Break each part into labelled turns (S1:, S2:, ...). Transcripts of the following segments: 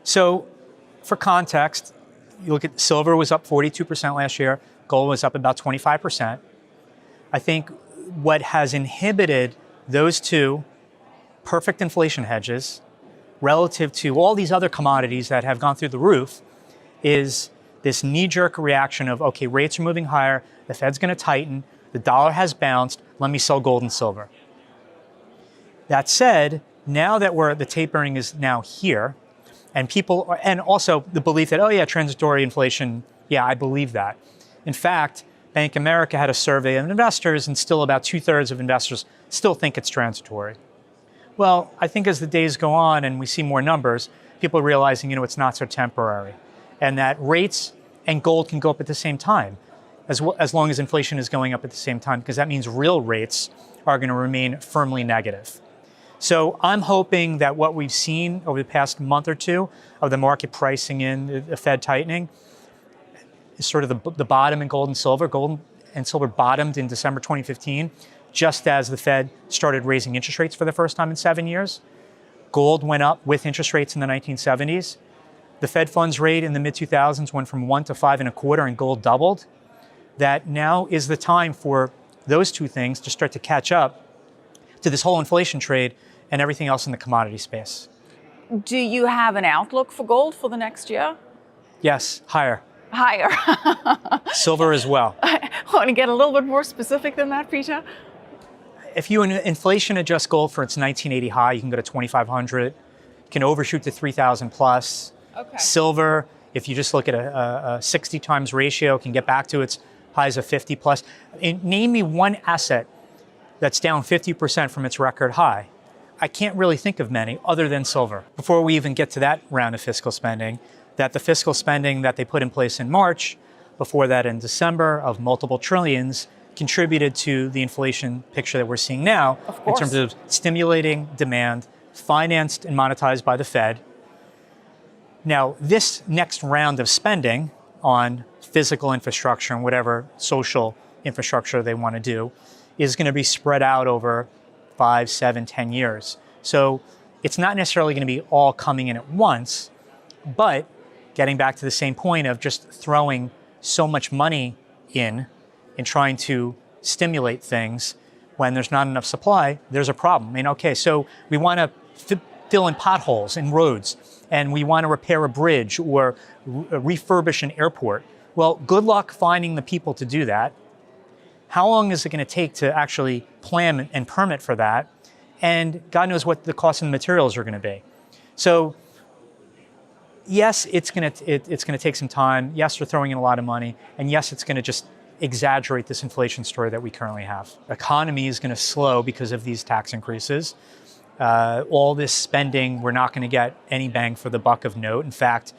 S1: So for context, you look at silver was up 42% last year, gold was up about 25%. I think what has inhibited those two perfect inflation hedges relative to all these other commodities that have gone through the roof is this knee-jerk reaction of, okay, rates are moving higher, the Fed's going to tighten, the dollar has bounced, let me sell gold and silver. That said, now that the tapering is now here, and also the belief that, oh yeah, transitory inflation, yeah, I believe that. In fact, Bank of America had a survey of investors, and still about 2/3 of investors still think it's transitory. Well, I think as the days go on and we see more numbers, people are realizing, it's not so temporary, and that rates and gold can go up at the same time, as long as inflation is going up at the same time, because that means real rates are going to remain firmly negative. So I'm hoping that what we've seen over the past month or two of the market pricing in the Fed tightening is sort of the bottom in gold and silver. Gold and silver bottomed in December 2015, just as the Fed started raising interest rates for the first time in 7 years. Gold went up with interest rates in the 1970s. The Fed funds rate in the mid-2000s went from 1 to 5.25, and gold doubled. That now is the time for those two things to start to catch up to this whole inflation trade and everything else in the commodity space.
S2: Do you have an outlook for gold for the next year?
S1: Yes, higher.
S2: Higher.
S1: Silver as well.
S2: I want to get a little bit more specific than that, Peter.
S1: If you inflation adjust gold for its 1980 high, you can go to 2,500. You can overshoot to 3,000 plus.
S2: Okay.
S1: Silver, if you just look at a 60 times ratio, can get back to its highs of 50 plus. Name me one asset that's down 50% from its record high. I can't really think of many other than silver. Before we even get to that round of fiscal spending, that the fiscal spending that they put in place in March, before that in December, of multiple trillions, contributed to the inflation picture that we're seeing now in terms of stimulating demand, financed and monetized by the Fed. Now, this next round of spending on physical infrastructure and whatever social infrastructure they want to do is going to be spread out over 5, 7, 10 years. So it's not necessarily going to be all coming in at once, but getting back to the same point of just throwing so much money in and trying to stimulate things when there's not enough supply, there's a problem. Okay, so we want to fill in potholes in roads, and we want to repair a bridge or refurbish an airport. Well, good luck finding the people to do that. How long is it going to take to actually plan and permit for that? And God knows what the cost of the materials are going to be. So yes, it's going to take some time. Yes, we're throwing in a lot of money. And yes, it's going to just exaggerate this inflation story that we currently have. The economy is going to slow because of these tax increases. All this spending, we're not going to get any bang for the buck of note. In fact,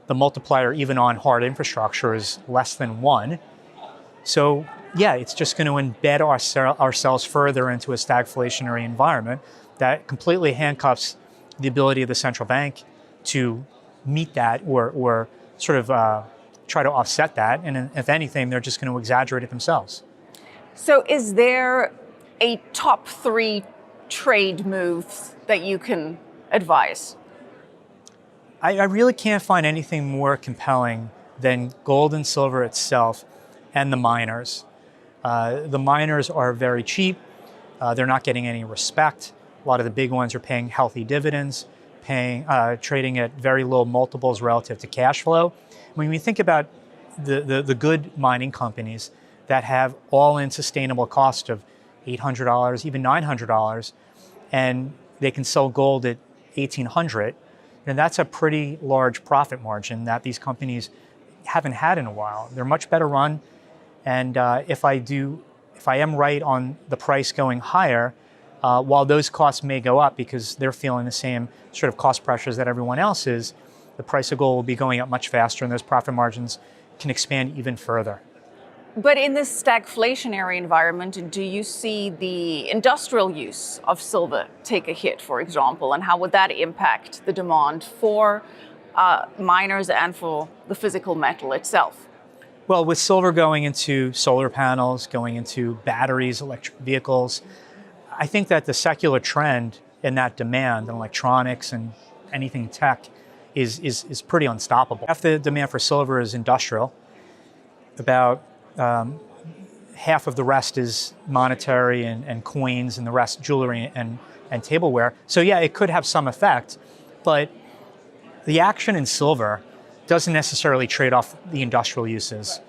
S1: the multiplier even on hard infrastructure is less than 1. So yeah, it's just going to embed ourselves further into a stagflationary environment that completely handcuffs the ability of the central bank to meet that or sort of try to offset that. And if anything, they're just going to exaggerate it themselves.
S2: So is there a top 3 trade moves that you can advise?
S1: I really can't find anything more compelling than gold and silver itself and the miners. The miners are very cheap. They're not getting any respect. A lot of the big ones are paying healthy dividends, trading at very low multiples relative to cash flow. When we think about the good mining companies that have all-in sustainable cost of $800, even $900, and they can sell gold at $1,800, then that's a pretty large profit margin that these companies haven't had in a while. They're much better run. And if I am right on the price going higher, while those costs may go up because they're feeling the same sort of cost pressures that everyone else is, the price of gold will be going up much faster, and those profit margins can expand even further.
S2: But in this stagflationary environment, do you see the industrial use of silver take a hit, for example, and how would that impact the demand for miners and for the physical metal itself?
S1: Well, with silver going into solar panels, going into batteries, electric vehicles, I think that the secular trend in that demand in electronics and anything tech is pretty unstoppable. Half the demand for silver is industrial. About half of the rest is monetary and coins, and the rest jewelry and tableware. So yeah, it could have some effect, but the action in silver doesn't necessarily trade off the industrial uses.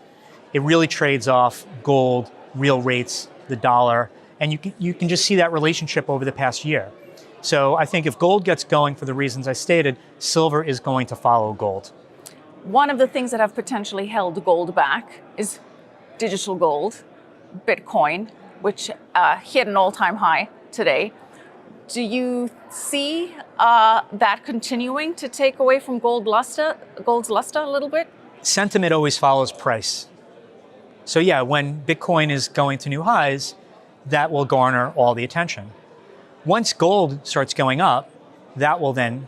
S1: It really trades off gold, real rates, the dollar, and you can just see that relationship over the past year. So I think if gold gets going for the reasons I stated, silver is going to follow gold.
S2: One of the things that have potentially held gold back is digital gold, Bitcoin, which hit an all-time high today. Do you see that continuing to take away from gold's luster a little bit?
S1: Sentiment always follows price. So yeah, when Bitcoin is going to new highs, that will garner all the attention. Once gold starts going up, that will then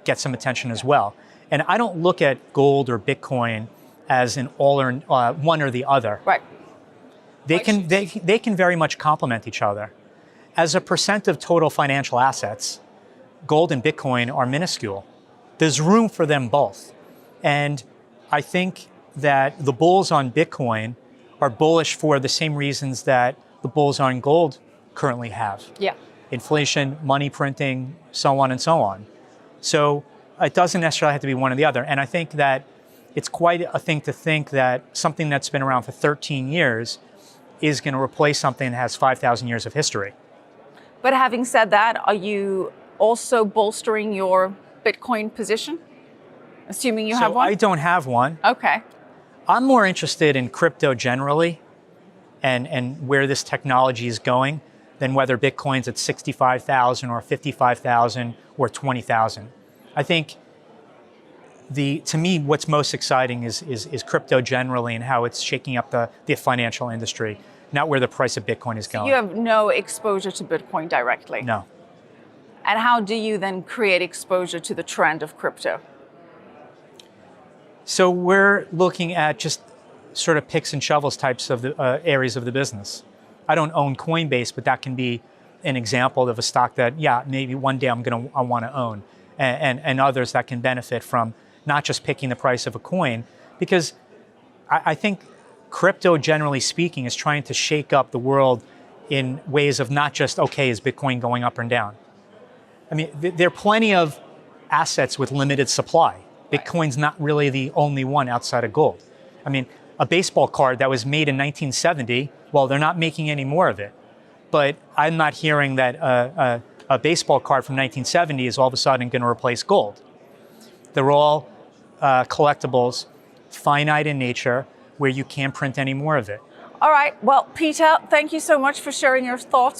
S1: get some attention as well. And I don't look at gold or Bitcoin as an all or one or the other.
S2: Right.
S1: They can very much complement each other. As a percent of total financial assets, gold and Bitcoin are minuscule. There's room for them both. And I think that the bulls on Bitcoin are bullish for the same reasons that the bulls on gold currently have.
S2: Yeah.
S1: Inflation, money printing, so on and so on. So it doesn't necessarily have to be one or the other. And I think that it's quite a thing to think that something that's been around for 13 years is going to replace something that has 5,000 years of history.
S2: But having said that, are you also bolstering your Bitcoin position? Assuming you have one?
S1: I don't have one.
S2: Okay.
S1: I'm more interested in crypto generally and where this technology is going than whether Bitcoin's at 65,000 or 55,000 or 20,000. I think to me, what's most exciting is crypto generally and how it's shaking up the financial industry, not where the price of Bitcoin is going.
S2: You have no exposure to Bitcoin directly?
S1: No.
S2: And how do you then create exposure to the trend of crypto?
S1: So we're looking at just sort of picks and shovels types of the areas of the business. I don't own Coinbase, but that can be an example of a stock that, yeah, maybe one day I want to own, and others that can benefit from not just picking the price of a coin, because I think crypto, generally speaking, is trying to shake up the world in ways of not just, okay, is Bitcoin going up and down? I mean, there are plenty of assets with limited supply. Bitcoin's not really the only one outside of gold. I mean, a baseball card that was made in 1970, well, they're not making any more of it. But I'm not hearing that a baseball card from 1970 is all of a sudden going to replace gold. They're all collectibles, finite in nature, where you can't print any more of it.
S2: All right. Well, Peter, thank you so much for sharing your thoughts